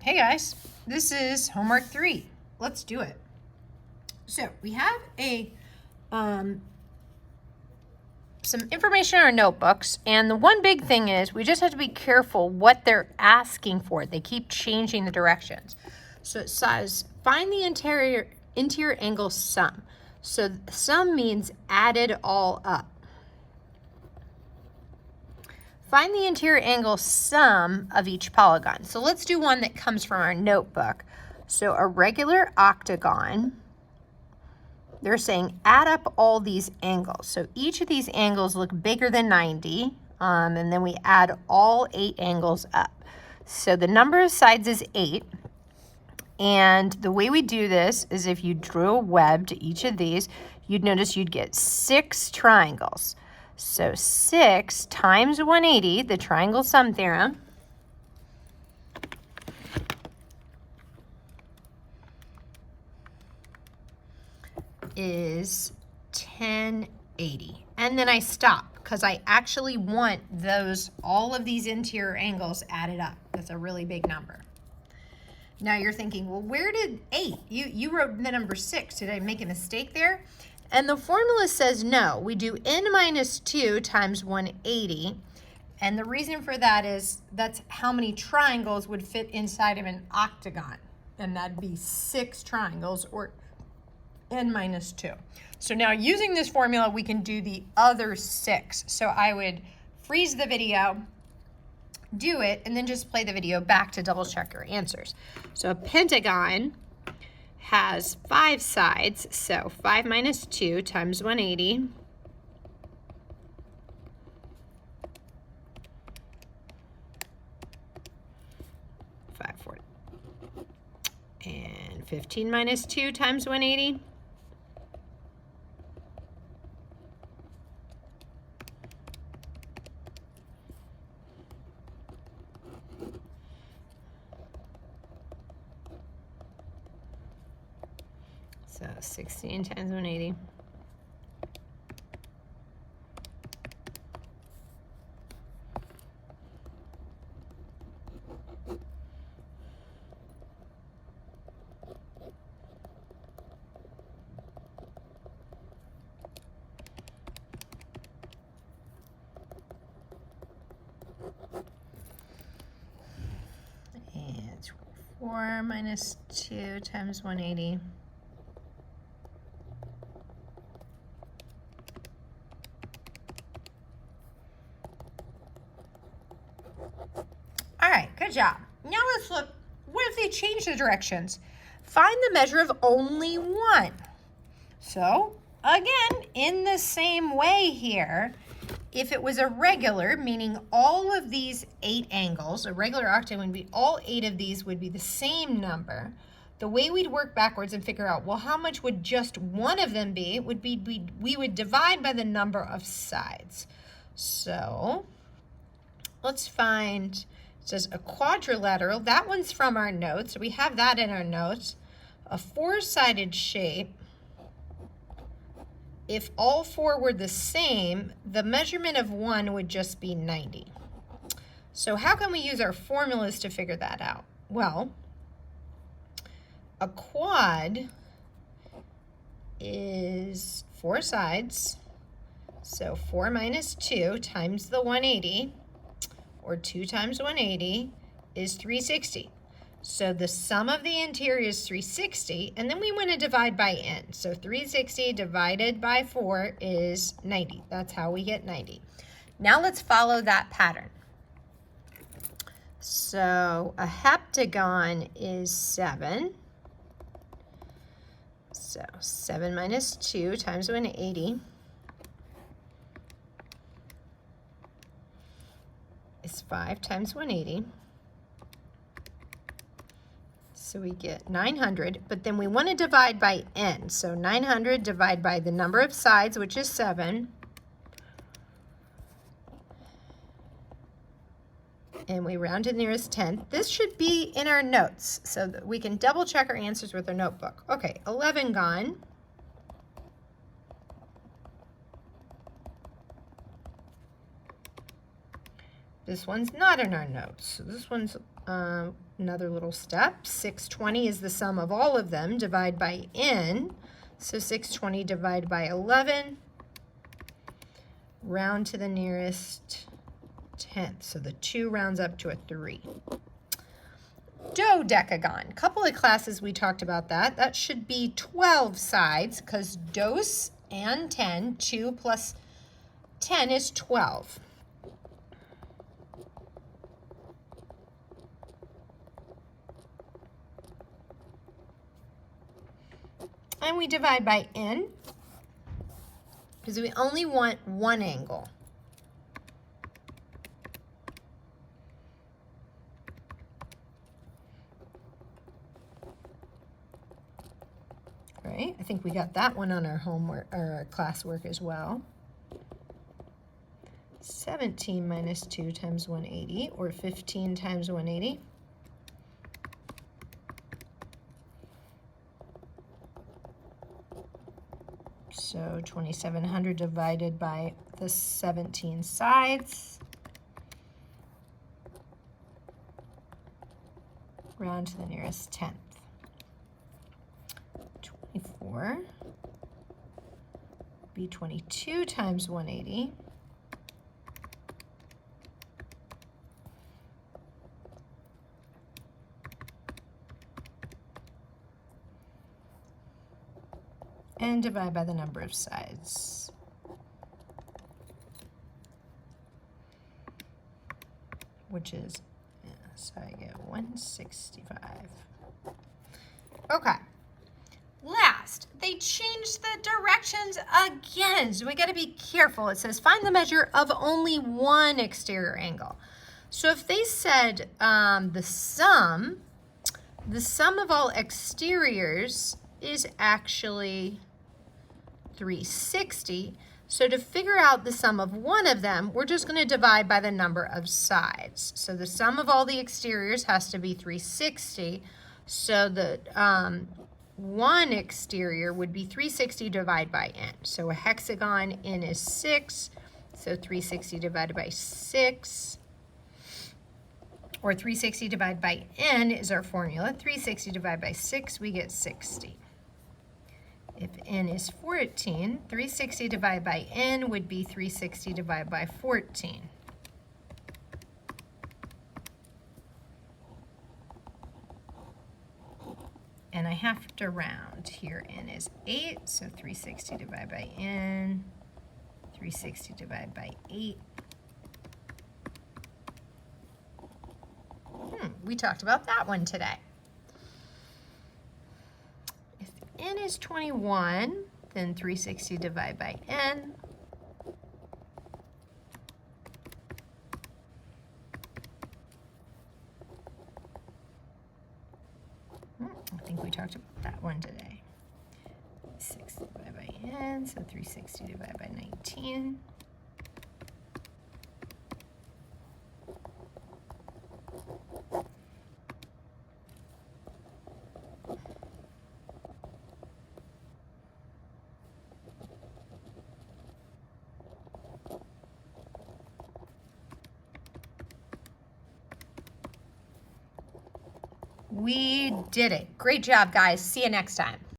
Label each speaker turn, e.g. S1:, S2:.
S1: Hey guys, this is homework 3. Let's do it. So we have some information in our notebooks, and the one big thing is we just have to be careful what they're asking for. They keep changing the directions. So it says find the interior angle sum. So sum means added all up. Find the interior angle sum of each polygon. So let's do one that comes from our notebook. So a regular octagon, they're saying add up all these angles. So each of these angles look bigger than 90, and then we add all 8 angles up. So the number of sides is 8. And the way we do this is if you drew a web to each of these, you'd notice you'd get 6 triangles. So 6 times 180, the triangle sum theorem, is 1080. And then I stop because I actually want all of these interior angles added up. That's a really big number. Now you're thinking, well, where did 8? You wrote the number 6. Did I make a mistake there? And the formula says no. We do n minus 2 times 180. And the reason for that is that's how many triangles would fit inside of an octagon. And that'd be 6 triangles, or n minus 2. So now using this formula, we can do the other 6. So I would freeze the video, do it, and then just play the video back to double check your answers. So a pentagon has 5 sides, so 5 minus 2 times 180. And 15 minus 2 times 180. So 16 times 180. And 4 minus 2 times 180. All right, good job. Now let's look, what if they change the directions? Find the measure of only 1. So again, in the same way here, if it was a regular, meaning all of these 8 angles, a regular octagon would be all 8 of these would be the same number. The way we'd work backwards and figure out, well, how much would just one of them be, would be we would divide by the number of sides. So let's find, it says a quadrilateral. That one's from our notes. We have that in our notes. A 4-sided shape. If all 4 were the same, the measurement of 1 would just be 90. So how can we use our formulas to figure that out? Well, a quad is 4 sides. So 4 minus 2 times the 180, or 2 times 180, is 360. So the sum of the interior is 360, and then we want to divide by n. So 360 divided by 4 is 90. That's how we get 90. Now let's follow that pattern. So a heptagon is 7. So 7 minus 2 times 180 is 5 times 180. So we get 900, but then we want to divide by n. So 900 divided by the number of sides, which is 7. And we round to the nearest 10. This should be in our notes so that we can double check our answers with our notebook. Okay, 11 gone. This one's not in our notes. So this one's another little step. 620 is the sum of all of them. Divide by n. So 620 divided by 11. Round to the nearest tenth. So the 2 rounds up to a 3. Dodecagon. A couple of classes we talked about that. That should be 12 sides because dos and 10. 2 plus 10 is 12. And we divide by n because we only want one angle. Right? I think we got that one on our homework or our classwork as well. 17 minus 2 times 180, or 15 times 180. So 2,700 divided by the 17 sides. Round to the nearest tenth. 24 be 22 times 180. And divide by the number of sides. Which is, yeah, so I get 165. Okay. Last, they changed the directions again, so we got to be careful. It says find the measure of only one exterior angle. So if they said the sum of all exteriors is actually 360. So to figure out the sum of one of them, we're just going to divide by the number of sides. So the sum of all the exteriors has to be 360. So the one exterior would be 360 divided by n. So a hexagon, n is 6. So 360 divided by 6. Or 360 divided by n is our formula. 360 divided by 6, we get 60. If n is 14, 360 divided by n would be 360 divided by 14. And I have to round. Here n is 8, so 360 divided by n, 360 divided by 8. We talked about that one today. If n is 21, then 360 divided by n. I think we talked about that one today. 6 divided by n, so 360 divided by 19. We did it. Great job, guys. See you next time.